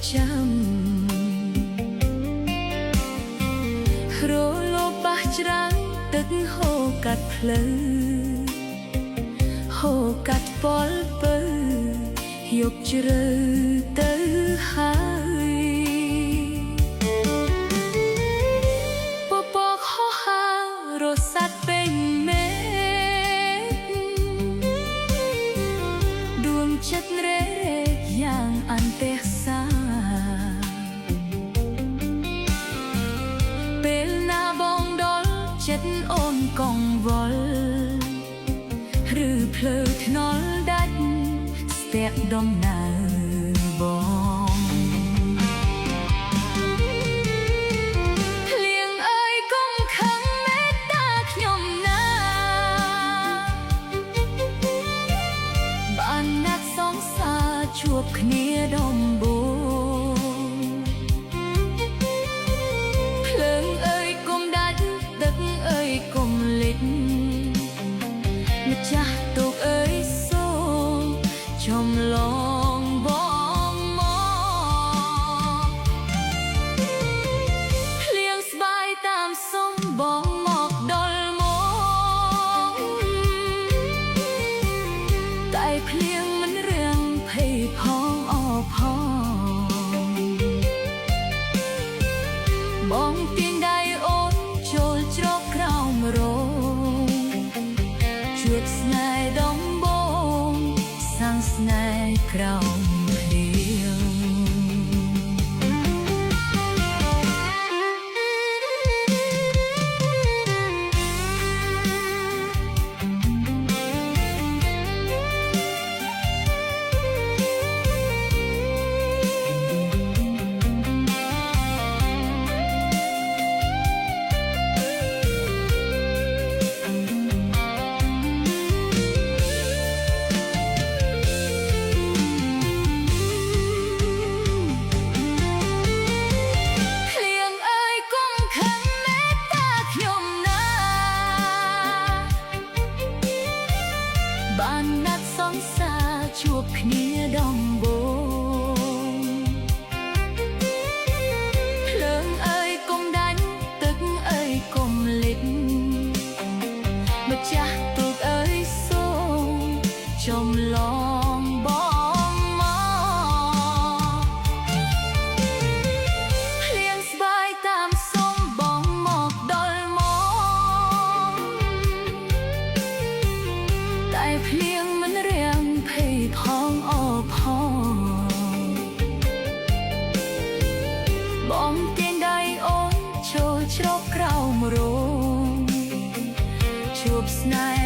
ចាំរលោបះច្រាំងទឹកហូរកាត់ផ្លូវហូរកាត់ពលពើយកជ្រៅទៅហើយពពកហោះហើររសាត់ពេញមេដួងចិត្តរេយ៉ាងអន្ទះសាពេលណាបងដល់ចិត្តអូនកង្វល់ឬភ្លើថ្នល់ដាច់ស្ទាក់ដំណើរបងភ្លៀងអើយកុំខឹងមេត្តាខ្ញុំណាបានណាត់សងសារជួបគ្នាដំបូងភ្លើងអើយកុំដាច់ទឹកអើយកុំលិចម្ចាស់ទូកអើយសូមចំឡងបងមកភ្លៀងស្បាយតាមសុំបងមកដល់មកតែភ្លៀងមិនរាំងភ័យផងអផងបងទាញដៃអូនចូលជ្រកក្រោមរងជួបស្នេហ៍ដំបូងសាំងស្នេហ៍ក្រោមភ្លៀងបានណាត់សងសារជួបគ្នាដំបូងភ្លើងអើយកុំដាច់ទឹកអើយកុំលិចម្ចាស់ទូកអើយសូមចំឡងបងមកភ្លៀងស្បាយតាមសុំបងមកដល់មកតែភ្លៀងមិនរាំងភ័យផងអផងបងទាញដៃអូនចូលជ្រកក្រោមរងជួបស្នេហ៍